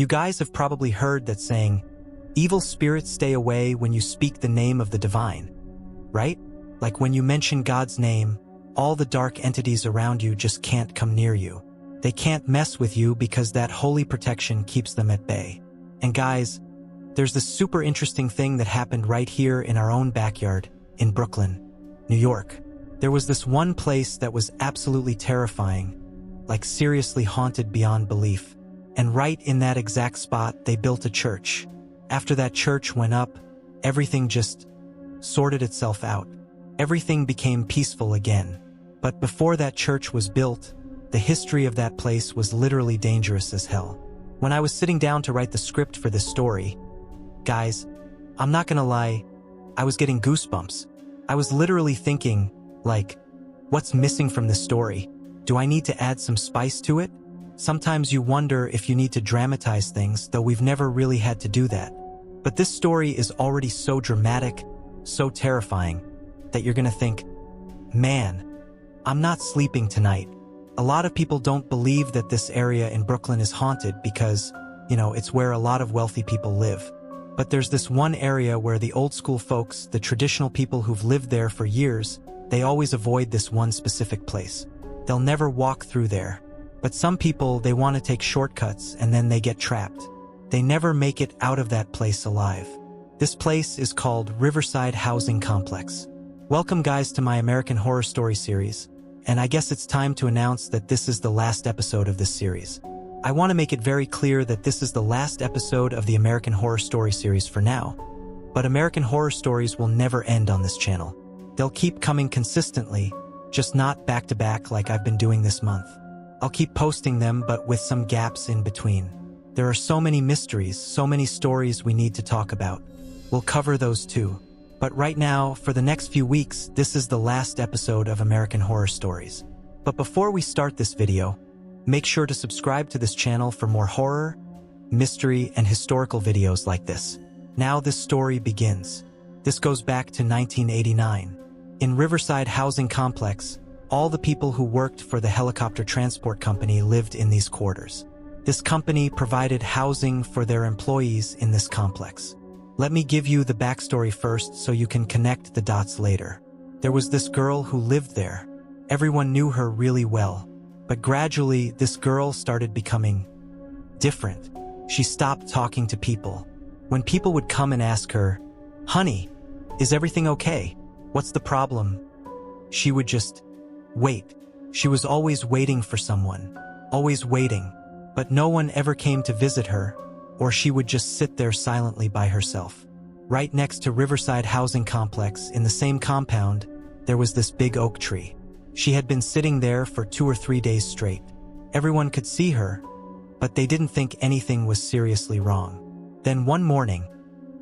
You guys have probably heard that saying, evil spirits stay away when you speak the name of the divine, right? Like when you mention God's name, all the dark entities around you just can't come near you. They can't mess with you because that holy protection keeps them at bay. And guys, there's this super interesting thing that happened right here in our own backyard in Brooklyn, New York. There was this one place that was absolutely terrifying, like seriously haunted beyond belief. And right in that exact spot, they built a church. After that church went up, everything just sorted itself out. Everything became peaceful again. But before that church was built, the history of that place was literally dangerous as hell. When I was sitting down to write the script for this story, guys, I'm not gonna lie, I was getting goosebumps. I was literally thinking, like, what's missing from this story? Do I need to add some spice to it? Sometimes you wonder if you need to dramatize things, though we've never really had to do that. But this story is already so dramatic, so terrifying, that you're gonna think, man, I'm not sleeping tonight. A lot of people don't believe that this area in Brooklyn is haunted because, it's where a lot of wealthy people live. But there's this one area where the old school folks, the traditional people who've lived there for years, they always avoid this one specific place. They'll never walk through there. But some people, they want to take shortcuts and then they get trapped. They never make it out of that place alive. This place is called Riverside Housing Complex. Welcome guys to my American Horror Story series, and I guess it's time to announce that this is the last episode of this series. I want to make it very clear that this is the last episode of the American Horror Story series for now. But American Horror Stories will never end on this channel. They'll keep coming consistently, just not back to back like I've been doing this month. I'll keep posting them, but with some gaps in between. There are so many mysteries, so many stories we need to talk about. We'll cover those too. But right now, for the next few weeks, this is the last episode of American Horror Stories. But before we start this video, make sure to subscribe to this channel for more horror, mystery, and historical videos like this. Now this story begins. This goes back to 1989. In Riverside Housing Complex, all the people who worked for the helicopter transport company lived in these quarters. This company provided housing for their employees in this complex. Let me give you the backstory first so you can connect the dots later. There was this girl who lived there. Everyone knew her really well. But gradually, this girl started becoming different. She stopped talking to people. When people would come and ask her, "Honey, is everything okay? What's the problem?" she would just wait. She was always waiting for someone, always waiting. But no one ever came to visit her, or she would just sit there silently by herself. Right next to Riverside Housing Complex, in the same compound, there was this big oak tree. She had been sitting there for 2 or 3 days straight. Everyone could see her, but they didn't think anything was seriously wrong. Then one morning,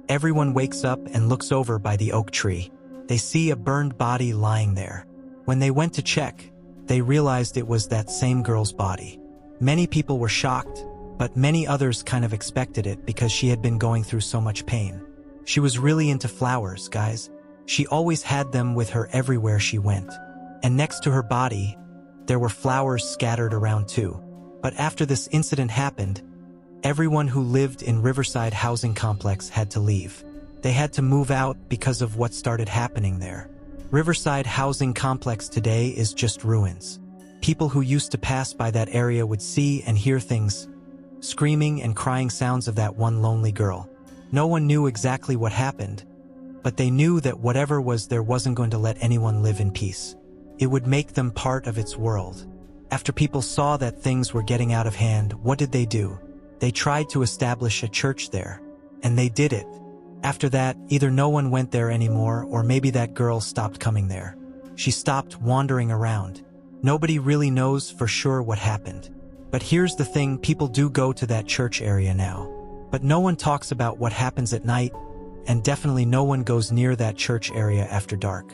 everyone wakes up and looks over by the oak tree. They see a burned body lying there. When they went to check, they realized it was that same girl's body. Many people were shocked, but many others kind of expected it because she had been going through so much pain. She was really into flowers, guys. She always had them with her everywhere she went. And next to her body, there were flowers scattered around too. But after this incident happened, everyone who lived in Riverside Housing Complex had to leave. They had to move out because of what started happening there. Riverside Housing Complex today is just ruins. People who used to pass by that area would see and hear things, screaming and crying sounds of that one lonely girl. No one knew exactly what happened, but they knew that whatever was there wasn't going to let anyone live in peace. It would make them part of its world. After people saw that things were getting out of hand, what did they do? They tried to establish a church there, and they did it. After that, either no one went there anymore, or maybe that girl stopped coming there. She stopped wandering around. Nobody really knows for sure what happened. But here's the thing, people do go to that church area now. But no one talks about what happens at night, and definitely no one goes near that church area after dark.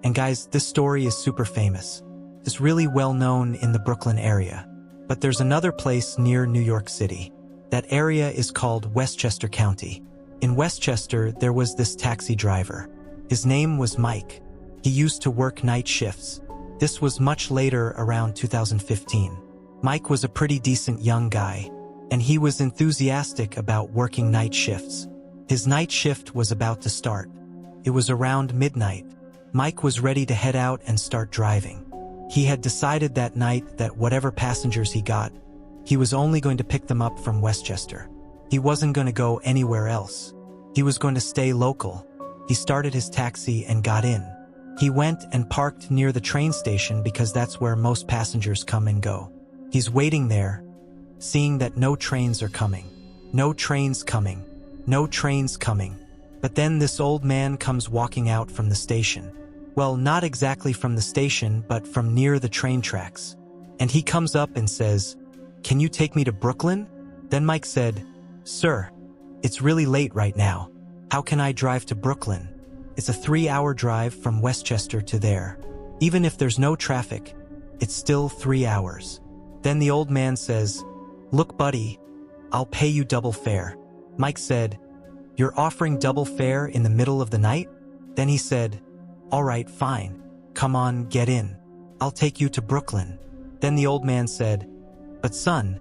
And guys, this story is super famous. It's really well known in the Brooklyn area. But there's another place near New York City. That area is called Westchester County. In Westchester, there was this taxi driver. His name was Mike. He used to work night shifts. This was much later, around 2015. Mike was a pretty decent young guy. and he was enthusiastic about working night shifts. His night shift was about to start. It was around midnight. Mike was ready to head out and start driving. He had decided that night that whatever passengers he got, he was only going to pick them up from Westchester. He wasn't going to go anywhere else. He was going to stay local. He started his taxi and got in. He went and parked near the train station because that's where most passengers come and go. He's waiting there, seeing that no trains are coming. No trains coming. No trains coming. But then this old man comes walking out from the station. Well, not exactly from the station, but from near the train tracks. And he comes up and says, "Can you take me to Brooklyn?" Then Mike said, "Sir, it's really late right now. How can I drive to Brooklyn? It's a 3-hour drive from Westchester to there. Even if there's no traffic, it's still 3 hours." Then the old man says, "Look, buddy, I'll pay you double fare." Mike said, "You're offering double fare in the middle of the night?" Then he said, "All right, fine. Come on, get in. I'll take you to Brooklyn." Then the old man said, "But son,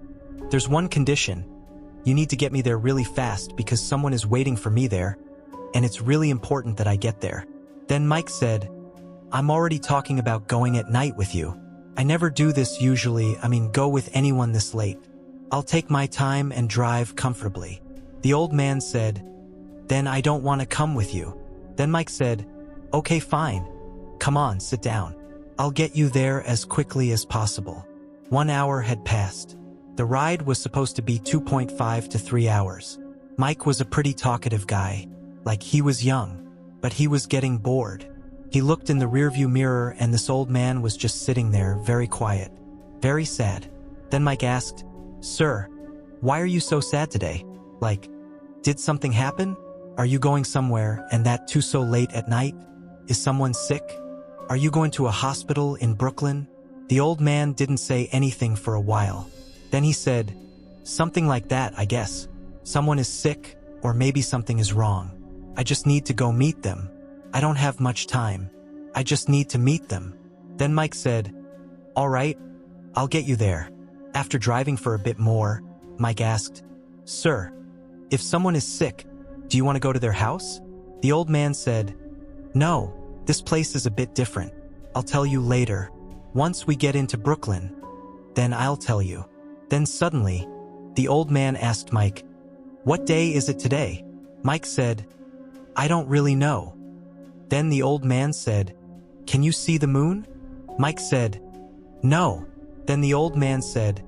there's one condition. You need to get me there really fast because someone is waiting for me there, and it's really important that I get there." Then Mike said, "I'm already talking about going at night with you. I never do this usually, go with anyone this late. I'll take my time and drive comfortably." The old man said, "Then I don't want to come with you." Then Mike said, "Okay, fine. Come on, sit down. I'll get you there as quickly as possible." 1 hour had passed. The ride was supposed to be 2.5 to 3 hours. Mike was a pretty talkative guy. Like, he was young, but he was getting bored. He looked in the rearview mirror and this old man was just sitting there, very quiet, very sad. Then Mike asked, "Sir, why are you so sad today? Like, did something happen? Are you going somewhere and that too so late at night? Is someone sick? Are you going to a hospital in Brooklyn?" The old man didn't say anything for a while. Then he said, "Something like that, I guess. Someone is sick, or maybe something is wrong. I just need to go meet them. I don't have much time. I just need to meet them." Then Mike said, "All right, I'll get you there." After driving for a bit more, Mike asked, "Sir, if someone is sick, do you want to go to their house?" The old man said, "No, this place is a bit different. I'll tell you later. Once we get into Brooklyn, then I'll tell you." Then suddenly, the old man asked Mike, "What day is it today?" Mike said, "I don't really know." Then the old man said, "Can you see the moon?" Mike said, "No." Then the old man said,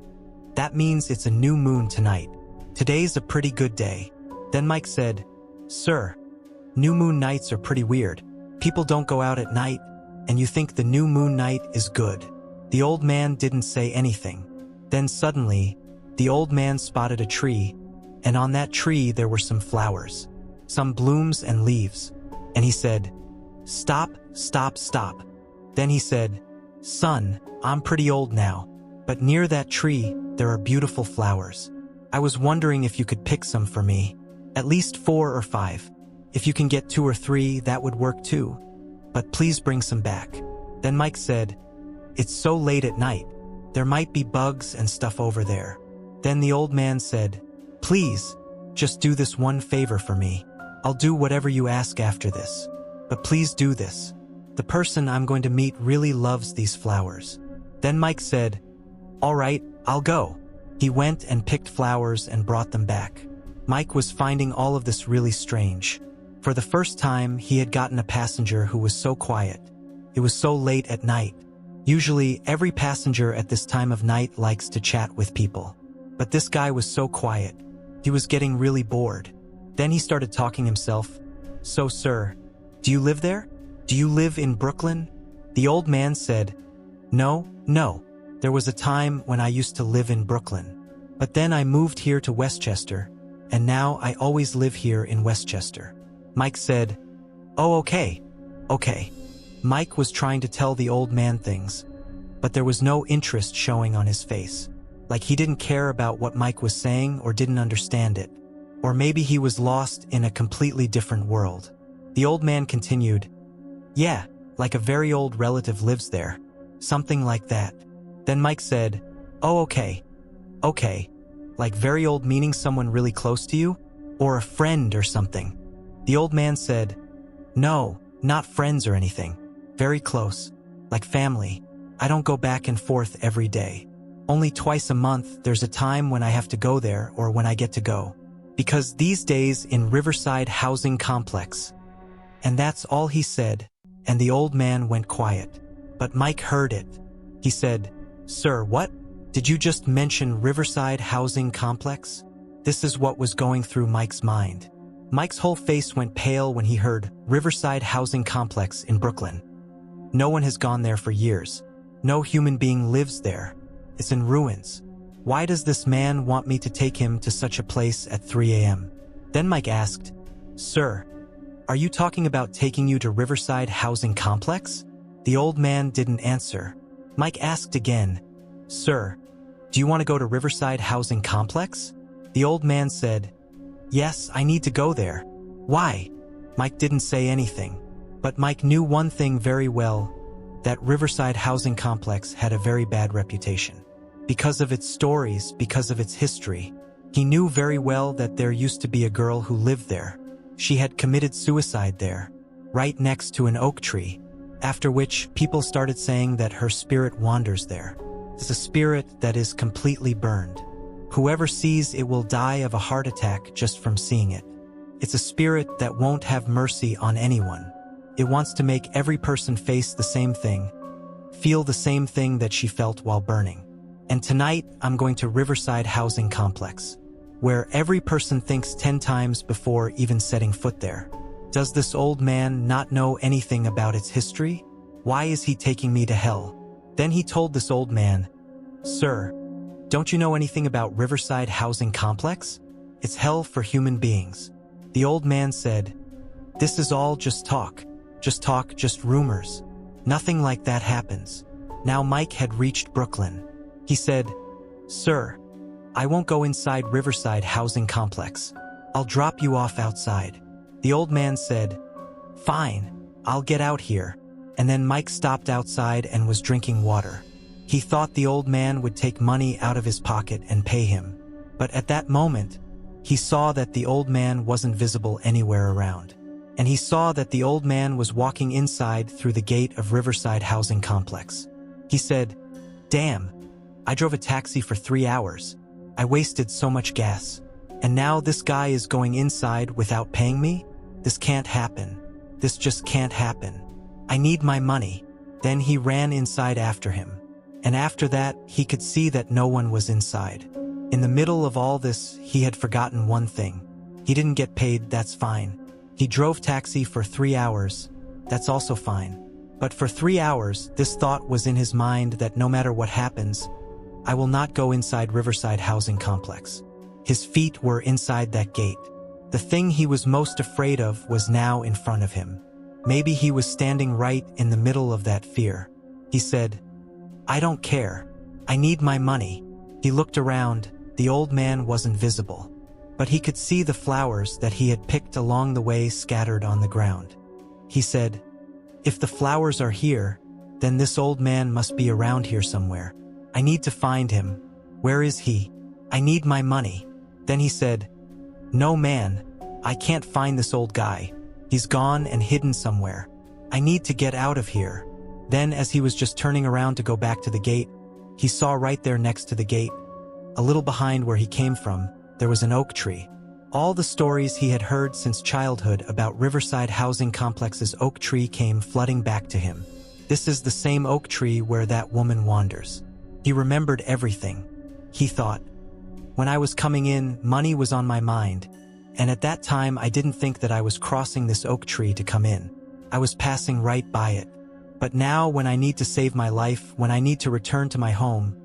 "That means it's a new moon tonight. Today's a pretty good day." Then Mike said, "Sir, new moon nights are pretty weird. People don't go out at night, and you think the new moon night is good." The old man didn't say anything. Then suddenly, the old man spotted a tree, and on that tree there were some flowers, some blooms and leaves. And he said, "Stop, stop, stop." Then he said, "Son, I'm pretty old now, but near that tree there are beautiful flowers. I was wondering if you could pick some for me, at least 4 or 5. If you can get 2 or 3, that would work too. But please bring some back." Then Mike said, "It's so late at night. There might be bugs and stuff over there." Then the old man said, "Please, just do this one favor for me. I'll do whatever you ask after this. But please do this. The person I'm going to meet really loves these flowers." Then Mike said, "All right, I'll go." He went and picked flowers and brought them back. Mike was finding all of this really strange. For the first time, he had gotten a passenger who was so quiet. It was so late at night. Usually, every passenger at this time of night likes to chat with people. But this guy was so quiet. He was getting really bored. Then he started talking himself. "So, sir, do you live there? Do you live in Brooklyn?" The old man said, No. There was a time when I used to live in Brooklyn. But then I moved here to Westchester, and now I always live here in Westchester." Mike said, "Oh, okay. Mike was trying to tell the old man things, but there was no interest showing on his face. Like he didn't care about what Mike was saying or didn't understand it. Or maybe he was lost in a completely different world. The old man continued, "Yeah, like a very old relative lives there. Something like that." Then Mike said, "Oh, okay. Like very old meaning someone really close to you? Or a friend or something? The old man said, no, not friends or anything. Very close. Like family. I don't go back and forth every day. Only twice a month there's a time when I have to go there or when I get to go. Because these days in Riverside Housing Complex. And that's all he said, and the old man went quiet. But Mike heard it. He said, sir, what? Did you just mention Riverside Housing Complex? This is what was going through Mike's mind. Mike's whole face went pale when he heard Riverside Housing Complex in Brooklyn. No one has gone there for years. No human being lives there. It's in ruins. Why does this man want me to take him to such a place at 3 a.m.? Then Mike asked, sir, are you talking about taking you to Riverside Housing Complex? The old man didn't answer. Mike asked again, sir, do you want to go to Riverside Housing Complex? The old man said, yes, I need to go there. Why? Mike didn't say anything. But Mike knew one thing very well, that Riverside Housing Complex had a very bad reputation. Because of its stories, because of its history. He knew very well that there used to be a girl who lived there. She had committed suicide there, right next to an oak tree, after which people started saying that her spirit wanders there. It's a spirit that is completely burned. Whoever sees it will die of a heart attack just from seeing it. It's a spirit that won't have mercy on anyone. It wants to make every person face the same thing, feel the same thing that she felt while burning. And tonight, I'm going to Riverside Housing Complex, where every person thinks 10 times before even setting foot there. Does this old man not know anything about its history? Why is he taking me to hell? Then he told this old man, sir, don't you know anything about Riverside Housing Complex? It's hell for human beings. The old man said, this is all just talk, just rumors. Nothing like that happens. Now Mike had reached Brooklyn. He said, sir, I won't go inside Riverside Housing Complex. I'll drop you off outside. The old man said, fine, I'll get out here. And then Mike stopped outside and was drinking water. He thought the old man would take money out of his pocket and pay him. But at that moment, he saw that the old man wasn't visible anywhere around. And he saw that the old man was walking inside through the gate of Riverside Housing Complex. He said, damn, I drove a taxi for 3 hours. I wasted so much gas. And now this guy is going inside without paying me? This can't happen. This just can't happen. I need my money. Then he ran inside after him. And after that, he could see that no one was inside. In the middle of all this, he had forgotten one thing. He didn't get paid, that's fine. He drove taxi for 3 hours. That's also fine. But for 3 hours, this thought was in his mind that no matter what happens, I will not go inside Riverside Housing Complex. His feet were inside that gate. The thing he was most afraid of was now in front of him. Maybe he was standing right in the middle of that fear. He said, I don't care. I need my money. He looked around. The old man wasn't visible. But he could see the flowers that he had picked along the way scattered on the ground. He said, if the flowers are here, then this old man must be around here somewhere. I need to find him. Where is he? I need my money. Then he said, no man, I can't find this old guy. He's gone and hidden somewhere. I need to get out of here. Then as he was just turning around to go back to the gate, he saw right there next to the gate, a little behind where he came from, there was an oak tree. All the stories he had heard since childhood about Riverside Housing Complex's oak tree came flooding back to him. This is the same oak tree where that woman wanders. He remembered everything. He thought, when I was coming in, money was on my mind, and at that time I didn't think that I was crossing this oak tree to come in. I was passing right by it. But now when I need to save my life, when I need to return to my home,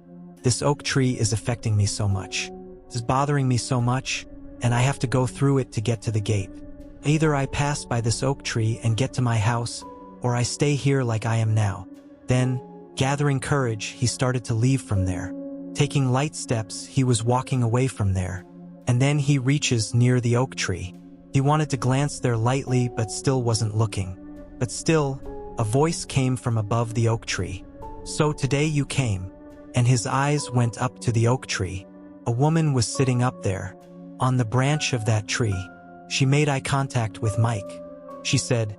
this oak tree is affecting me so much. It's bothering me so much, and I have to go through it to get to the gate. Either I pass by this oak tree and get to my house, or I stay here like I am now. Then, gathering courage, he started to leave from there. Taking light steps, he was walking away from there. And then he reaches near the oak tree. He wanted to glance there lightly, but still wasn't looking. But still, a voice came from above the oak tree. So today you came. And his eyes went up to the oak tree. A woman was sitting up there, on the branch of that tree. She made eye contact with Mike. She said,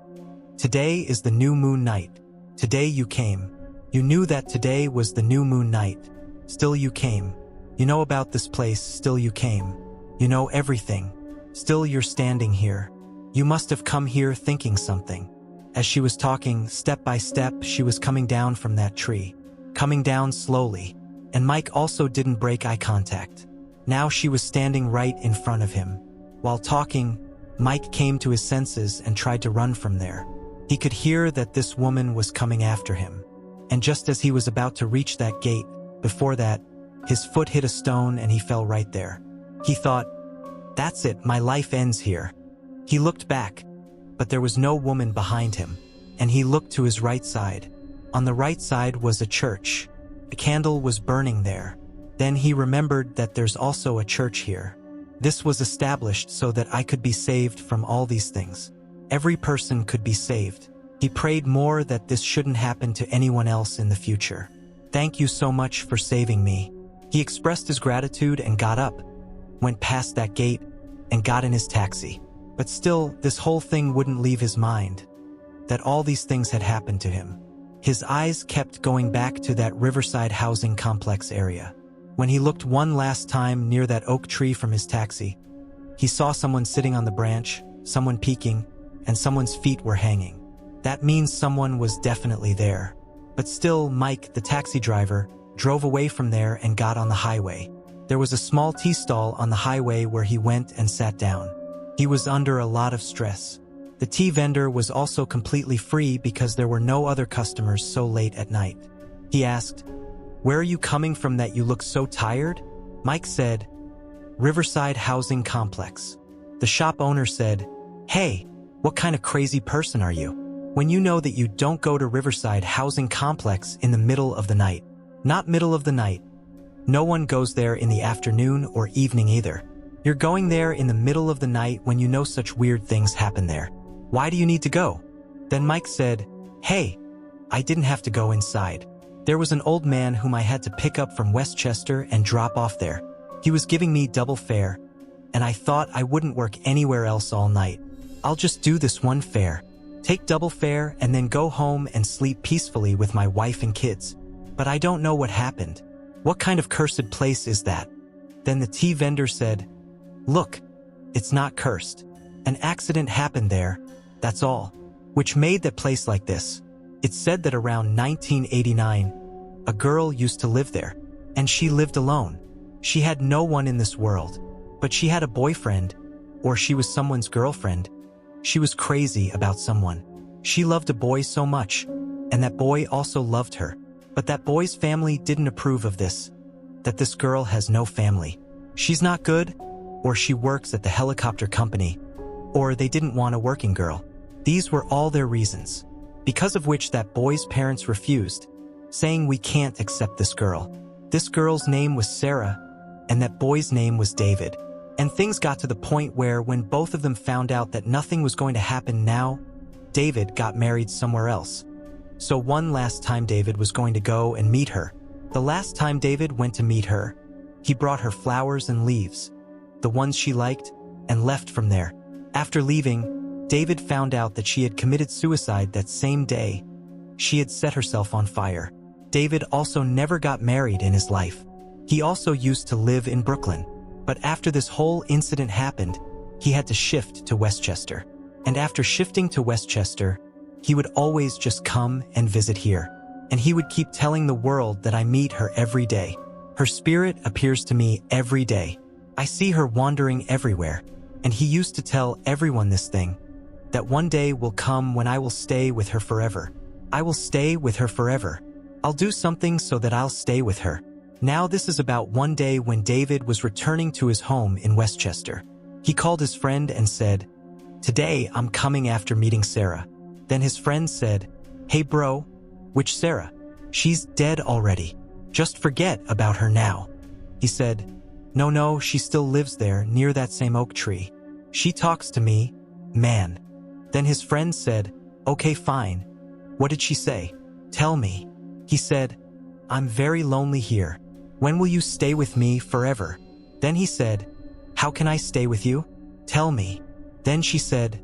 "Today is the new moon night. Today you came. You knew that today was the new moon night. Still you came. You know about this place, still you came. You know everything. Still you're standing here. You must have come here thinking something." As she was talking, step by step, she was coming down from that tree. Coming down slowly. And Mike also didn't break eye contact. Now she was standing right in front of him. While talking, Mike came to his senses and tried to run from there. He could hear that this woman was coming after him. And just as he was about to reach that gate, before that, his foot hit a stone and he fell right there. He thought, "That's it, my life ends here." He looked back, but there was no woman behind him, and he looked to his right side. On the right side was a church. A candle was burning there. Then he remembered that there's also a church here. This was established so that I could be saved from all these things. Every person could be saved. He prayed more that this shouldn't happen to anyone else in the future. "Thank you so much for saving me." He expressed his gratitude and got up, went past that gate, and got in his taxi. But still, this whole thing wouldn't leave his mind, that all these things had happened to him. His eyes kept going back to that Riverside Housing Complex area. When he looked one last time near that oak tree from his taxi, he saw someone sitting on the branch, someone peeking, and someone's feet were hanging. That means someone was definitely there. But still, Mike, the taxi driver, drove away from there and got on the highway. There was a small tea stall on the highway where he went and sat down. He was under a lot of stress. The tea vendor was also completely free because there were no other customers so late at night. He asked, "Where are you coming from that you look so tired?" Mike said, "Riverside Housing Complex." The shop owner said, "Hey, what kind of crazy person are you? When you know that you don't go to Riverside Housing Complex in the middle of the night. Not middle of the night. No one goes there in the afternoon or evening either. You're going there in the middle of the night when you know such weird things happen there. Why do you need to go?" Then Mike said, "Hey, I didn't have to go inside. There was an old man whom I had to pick up from Westchester and drop off there. He was giving me double fare, and I thought I wouldn't work anywhere else all night. I'll just do this one fare, take double fare, and then go home and sleep peacefully with my wife and kids. But I don't know what happened. What kind of cursed place is that?" Then the tea vendor said, "Look, it's not cursed. An accident happened there, that's all." Which made that place like this. It's said that around 1989, a girl used to live there, and she lived alone. She had no one in this world, but she had a boyfriend, or she was someone's girlfriend. She was crazy about someone. She loved a boy so much, and that boy also loved her. But that boy's family didn't approve of this, that this girl has no family. She's not good, or she works at the helicopter company, or they didn't want a working girl. These were all their reasons, because of which that boy's parents refused, saying we can't accept this girl. This girl's name was Sarah, and that boy's name was David. And things got to the point where when both of them found out that nothing was going to happen now, David got married somewhere else. So one last time David was going to go and meet her. The last time David went to meet her, he brought her flowers and leaves, the ones she liked, and left from there. After leaving, David found out that she had committed suicide that same day. She had set herself on fire. David also never got married in his life. He also used to live in Brooklyn. But after this whole incident happened, he had to shift to Westchester. And after shifting to Westchester, he would always just come and visit here. And he would keep telling the world that I meet her every day. Her spirit appears to me every day. I see her wandering everywhere. And he used to tell everyone this thing, that one day will come when I will stay with her forever. I will stay with her forever. I'll do something so that I'll stay with her. Now this is about one day when David was returning to his home in Westchester. He called his friend and said, "Today I'm coming after meeting Sarah." Then his friend said, "Hey bro, which Sarah? She's dead already. Just forget about her now." He said, No, she still lives there near that same oak tree. She talks to me, man." Then his friend said, "Okay, fine. What did she say? Tell me." He said, "I'm very lonely here. When will you stay with me forever?" Then he said, "How can I stay with you? Tell me." Then she said,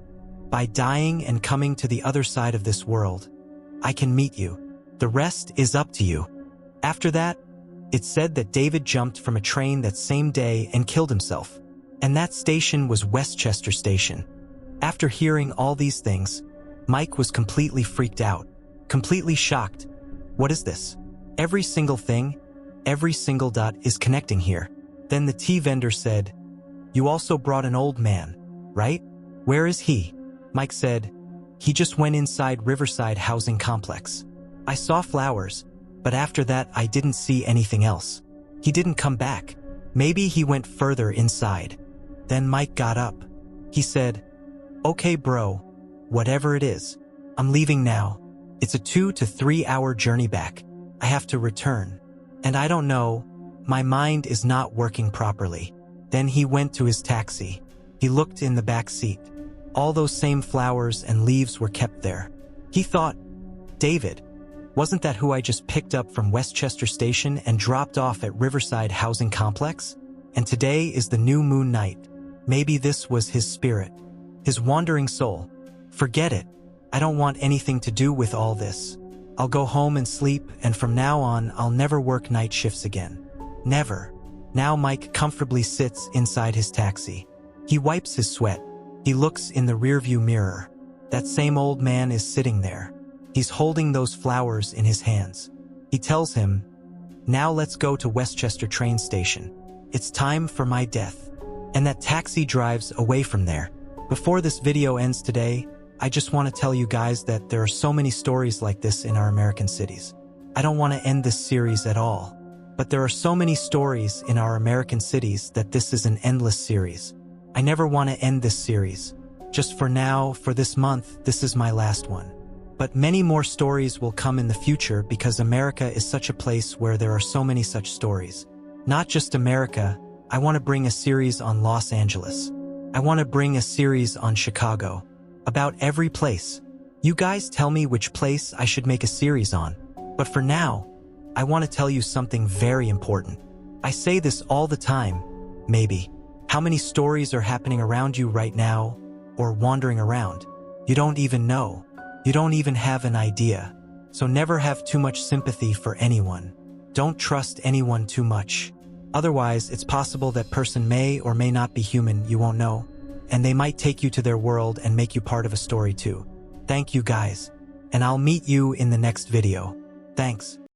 "By dying and coming to the other side of this world, I can meet you. The rest is up to you." After that, it said that David jumped from a train that same day and killed himself. And that station was Westchester Station. After hearing all these things, Mike was completely freaked out, completely shocked. What is this? Every single thing, every single dot is connecting here. Then the tea vendor said, "You also brought an old man, right? Where is he?" Mike said, "He just went inside Riverside Housing Complex. I saw flowers, but after that I didn't see anything else. He didn't come back. Maybe he went further inside." Then Mike got up. He said, "Okay bro, whatever it is, I'm leaving now. It's a 2 to 3 hour journey back. I have to return. And I don't know, my mind is not working properly." Then he went to his taxi. He looked in the back seat. All those same flowers and leaves were kept there. He thought, "David, wasn't that who I just picked up from Westchester Station and dropped off at Riverside Housing Complex? And today is the new moon night. Maybe this was his spirit, his wandering soul. Forget it. I don't want anything to do with all this. I'll go home and sleep, and from now on, I'll never work night shifts again. Never." Now Mike comfortably sits inside his taxi. He wipes his sweat. He looks in the rearview mirror. That same old man is sitting there. He's holding those flowers in his hands. He tells him, "Now let's go to Westchester train station. It's time for my death." And that taxi drives away from there. Before this video ends today, I just want to tell you guys that there are so many stories like this in our American cities. I don't want to end this series at all, but there are so many stories in our American cities that this is an endless series. I never want to end this series. Just for now, for this month, this is my last one. But many more stories will come in the future because America is such a place where there are so many such stories. Not just America, I want to bring a series on Los Angeles. I want to bring a series on Chicago. About every place. You guys tell me which place I should make a series on. But for now, I want to tell you something very important. I say this all the time, maybe. How many stories are happening around you right now, or wandering around? You don't even know. You don't even have an idea. So never have too much sympathy for anyone. Don't trust anyone too much. Otherwise, it's possible that person may or may not be human, you won't know. And they might take you to their world and make you part of a story too. Thank you guys. And I'll meet you in the next video. Thanks.